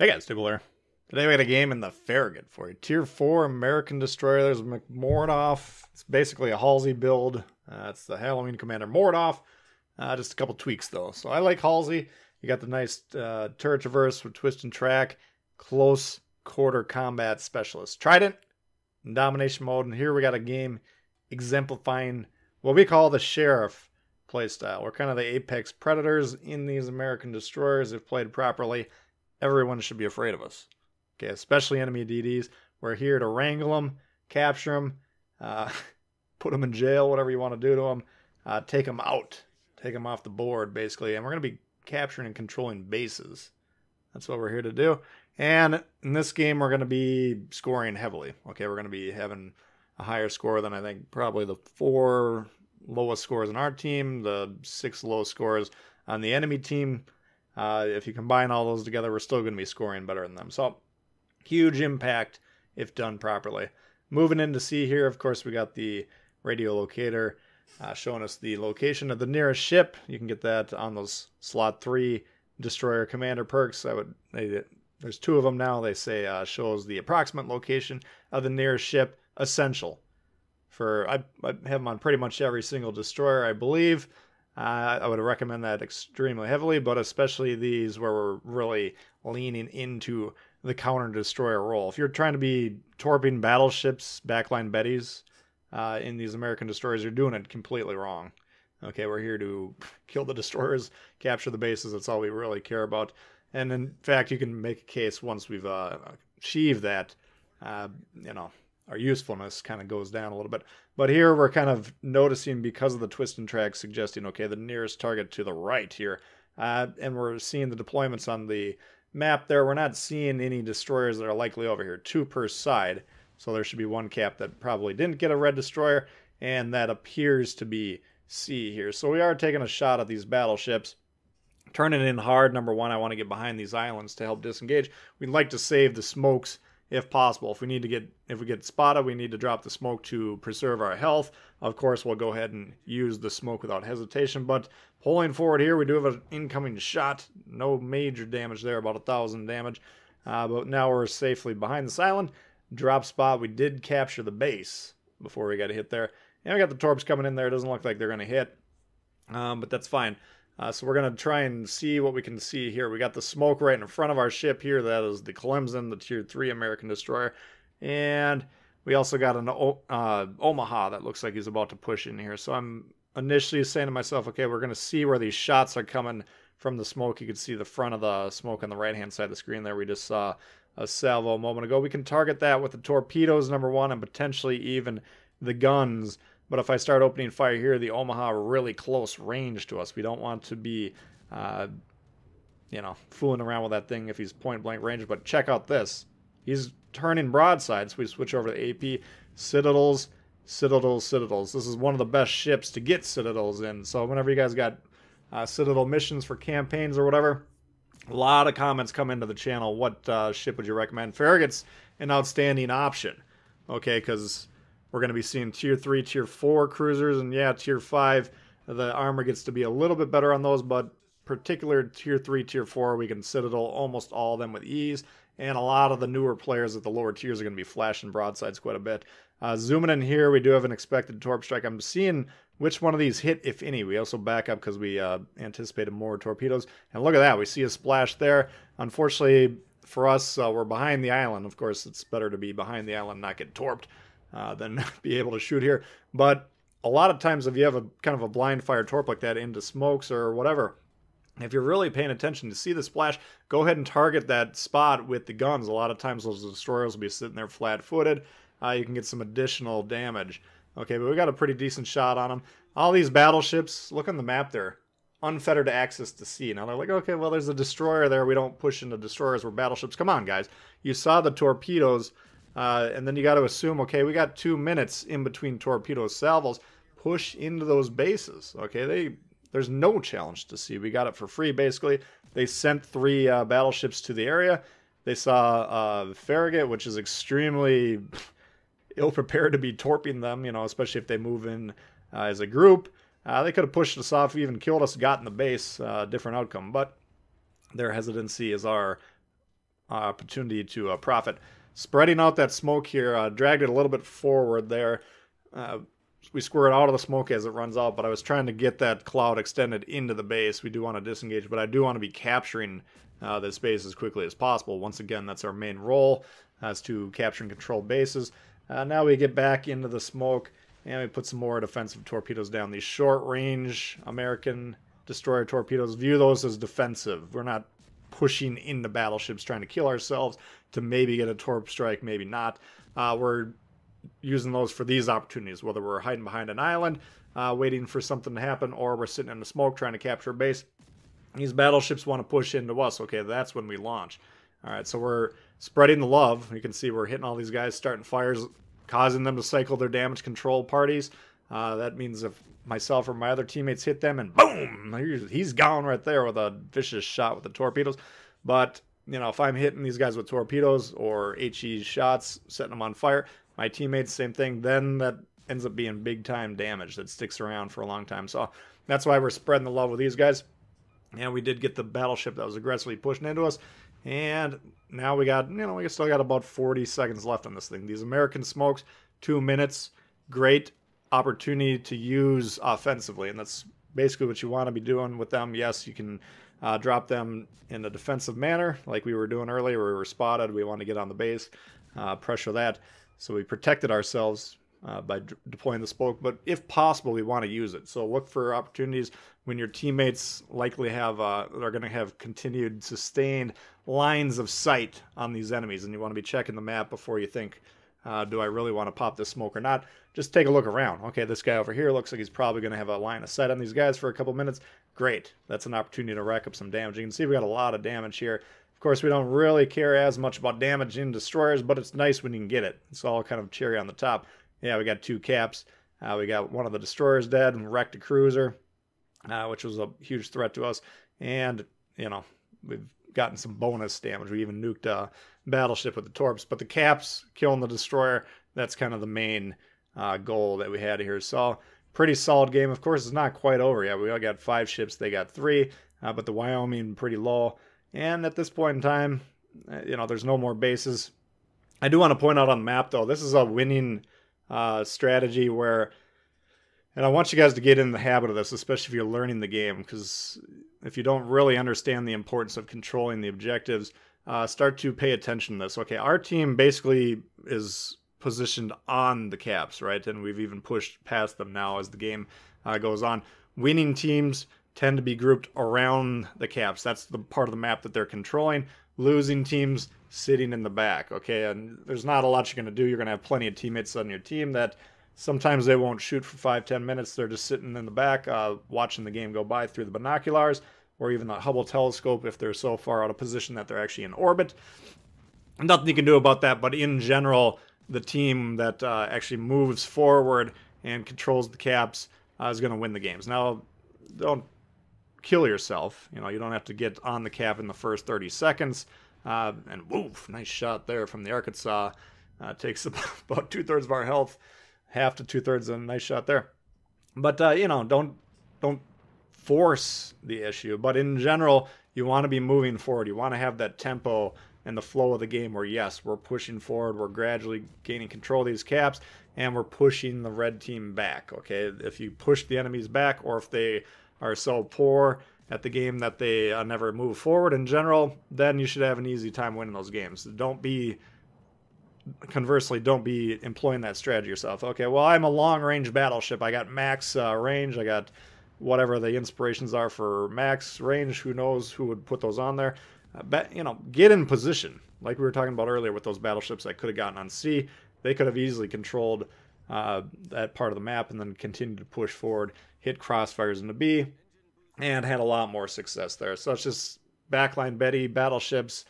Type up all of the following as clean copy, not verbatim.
Hey guys, Tbull here. Today we got a game in the Farragut for you. Tier 4 American Destroyer. There's McMordoff. It's basically a Halsey build. It's the Halloween Commander Mordoff. Just a couple tweaks though. So I like Halsey. You got the nice turret traverse with twist and track. Close quarter combat specialist. Trident in domination mode. And here we got a game exemplifying what we call the Sherriff playstyle. We're kind of the apex predators in these American Destroyers if played properly. Everyone should be afraid of us. Okay, especially enemy DDs. We're here to wrangle them, capture them, put them in jail, whatever you want to do to them. Take them out. Take them off the board, basically. And we're going to be capturing and controlling bases. That's what we're here to do. And in this game, we're going to be scoring heavily. Okay, we're going to be having a higher score than I think probably the 4 lowest scores on our team, the 6 lowest scores on the enemy team. If you combine all those together, we're still going to be scoring better than them. So, huge impact if done properly. Moving into C here, of course, we got the radio locator showing us the location of the nearest ship. You can get that on those slot 3 destroyer commander perks. There's 2 of them now. They say shows the approximate location of the nearest ship. Essential. I have them on pretty much every single destroyer, I believe. I would recommend that extremely heavily, but especially these where we're really leaning into the counter-destroyer role. If you're trying to be torping battleships, backline Bettys, in these American destroyers, you're doing it completely wrong. Okay, we're here to kill the destroyers, capture the bases. That's all we really care about. And in fact, you can make a case once we've achieved that, our usefulness kind of goes down a little bit. But here we're kind of noticing, because of the twist and track suggesting, okay, the nearest target to the right here. And we're seeing the deployments on the map there. We're not seeing any destroyers that are likely over here. 2 per side. So there should be 1 cap that probably didn't get a red destroyer. And that appears to be C here. So we are taking a shot at these battleships. Turning in hard. Number 1, I want to get behind these islands to help disengage. We'd like to save the smokes if possible. If we get spotted, we need to drop the smoke to preserve our health. Of course, we'll go ahead and use the smoke without hesitation. But pulling forward here, we do have an incoming shot. No major damage there, about 1,000 damage. But now we're safely behind this island. Drop spot. We did capture the base before we got hit there. And we got the torps coming in there. It doesn't look like they're going to hit. But that's fine. So we're going to try and see what we can see here. We got the smoke right in front of our ship here. That is the Clemson, the Tier 3 American Destroyer. And we also got an Omaha that looks like he's about to push in here. So I'm initially saying to myself, okay, we're going to see where these shots are coming from the smoke. You can see the front of the smoke on the right-hand side of the screen there. We just saw a salvo a moment ago. We can target that with the torpedoes, number 1, and potentially even the guns. But if I start opening fire here, the Omaha are really close range to us. We don't want to be, fooling around with that thing if he's point blank range. But check out this. He's turning broadsides. We switch over to AP. Citadels, Citadels, Citadels. This is one of the best ships to get Citadels in. So whenever you guys got Citadel missions for campaigns or whatever, a lot of comments come into the channel. What ship would you recommend? Farragut's an outstanding option. Okay, because we're going to be seeing Tier 3, Tier 4 cruisers, and yeah, Tier 5, the armor gets to be a little bit better on those, but particular Tier 3, Tier 4, we can Citadel almost all of them with ease, and a lot of the newer players at the lower tiers are going to be flashing broadsides quite a bit. Zooming in here, we do have an expected torp strike. I'm seeing which one of these hit, if any. We also back up because we anticipated more torpedoes, and look at that, we see a splash there. Unfortunately for us, we're behind the island. Of course, it's better to be behind the island and not get torped than be able to shoot here. But a lot of times if you have a kind of a blind fire torp like that into smokes or whatever, if you're really paying attention to see the splash, go ahead and target that spot with the guns. A lot of times those destroyers will be sitting there flat-footed. You can get some additional damage. Okay, but we got a pretty decent shot on them. All these battleships, look on the map there, unfettered access to sea. Now they're like, okay, well there's a destroyer there. We don't push into destroyers. We're battleships. Come on, guys. You saw the torpedoes. And then you got to assume, okay, we got 2 minutes in between torpedo salvos. Push into those bases. Okay, there's no challenge to see. We got it for free, basically. They sent 3 battleships to the area. They saw Farragut, which is extremely ill-prepared to be torping them, especially if they move in as a group. They could have pushed us off, even killed us, got in the base, different outcome. But their hesitancy is our opportunity to profit. Spreading out that smoke here, dragged it a little bit forward there. We square it out of the smoke as it runs out, but I was trying to get that cloud extended into the base. We do want to disengage, but I do want to be capturing this base as quickly as possible. Once again, that's our main role, as to capture and control bases. Now we get back into the smoke, and we put some more defensive torpedoes down. These short-range American destroyer torpedoes, view those as defensive. We're not pushing into battleships trying to kill ourselves to maybe get a torp strike, maybe not. We're using those for these opportunities, whether we're hiding behind an island, waiting for something to happen, or we're sitting in the smoke trying to capture a base. These battleships want to push into us. Okay, that's when we launch. All right, so we're spreading the love. You can see we're hitting all these guys, starting fires, causing them to cycle their damage control parties. That means if myself or my other teammates hit them, and boom, he's gone right there with a vicious shot with the torpedoes. But, you know, if I'm hitting these guys with torpedoes or HE shots, setting them on fire, my teammates, same thing, then that ends up being big time damage that sticks around for a long time. So that's why we're spreading the love with these guys. And we did get the battleship that was aggressively pushing into us. And now we got, we still got about 40 seconds left on this thing. These American smokes, 2 minutes, great opportunity to use offensively. And that's basically what you want to be doing with them. Yes, you can drop them in a defensive manner like we were doing earlier. We were spotted. We want to get on the base, pressure that. So we protected ourselves by deploying the smoke, but if possible, we want to use it. So look for opportunities when your teammates likely have are going to have continued sustained lines of sight on these enemies, and you want to be checking the map before you think, do I really want to pop this smoke or not? Just take a look around. Okay, this guy over here looks like he's probably going to have a line of sight on these guys for a couple minutes. Great, that's an opportunity to rack up some damage. You can see we got a lot of damage here. Of course, we don't really care as much about damage in destroyers, but it's nice when you can get it. It's all kind of cherry on the top. Yeah, we got 2 caps. We got one of the destroyers dead and wrecked a cruiser, which was a huge threat to us. And, we've gotten some bonus damage. We even nuked a battleship with the torps. But the caps, killing the destroyer, that's kind of the main goal that we had here. So, pretty solid game. Of course, it's not quite over yet. We all got 5 ships. They got 3. But the Wyoming, pretty low. And at this point in time, there's no more bases. I do want to point out on the map, though, this is a winning strategy where, and I want you guys to get in the habit of this, especially if you're learning the game, because if you don't really understand the importance of controlling the objectives, start to pay attention to this. Okay, our team basically is positioned on the caps, right? And we've even pushed past them now as the game goes on. Winning teams tend to be grouped around the caps. That's the part of the map that they're controlling. Losing teams sitting in the back, okay? And there's not a lot you're going to do. You're going to have plenty of teammates on your team that sometimes they won't shoot for 5-10 minutes. They're just sitting in the back watching the game go by through the binoculars or even the Hubble telescope if they're so far out of position that they're actually in orbit. Nothing you can do about that, but in general, the team that actually moves forward and controls the caps is going to win the games. Now, don't kill yourself. You don't have to get on the cap in the first 30 seconds. And woof, nice shot there from the Arkansas. Takes about 2/3 of our health, half to 2/3, and a nice shot there. But don't force the issue. But in general, you want to be moving forward. You want to have that tempo and the flow of the game where, yes, we're pushing forward, we're gradually gaining control of these caps, and we're pushing the red team back. Okay, if you push the enemies back, or if they are so poor at the game that they never move forward in general, then you should have an easy time winning those games. Conversely, don't be employing that strategy yourself. Okay, well, I'm a long-range battleship. I got max range. I got whatever the inspirations are for max range. Who knows who would put those on there. Get in position. Like we were talking about earlier with those battleships that could have gotten on C. They could have easily controlled that part of the map and then continued to push forward, hit crossfires into B, and had a lot more success there. So it's just backline Betty, battleships,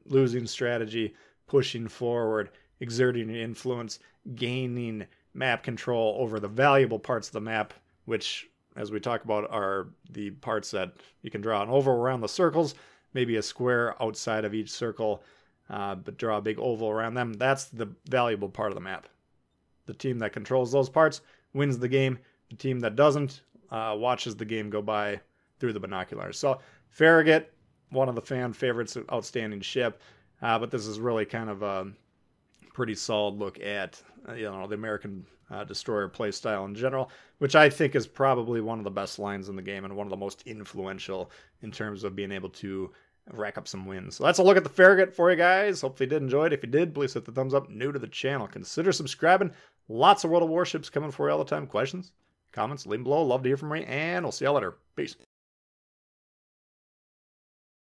losing strategy, pushing forward, exerting influence, gaining map control over the valuable parts of the map, which, as we talk about, are the parts that you can draw an oval around the circles, maybe a square outside of each circle, but draw a big oval around them. That's the valuable part of the map. The team that controls those parts wins the game. The team that doesn't watches the game go by through the binoculars. So Farragut, one of the fan favorites, outstanding ship. But this is really kind of a pretty solid look at the American destroyer playstyle in general, which I think is probably one of the best lines in the game and one of the most influential in terms of being able to rack up some wins. So that's a look at the Farragut for you guys. Hopefully you did enjoy it. If you did, please hit the thumbs up. New to the channel, consider subscribing. Lots of World of Warships coming for you all the time. Questions, comments, leave them below. Love to hear from you, and we'll see y'all later. Peace.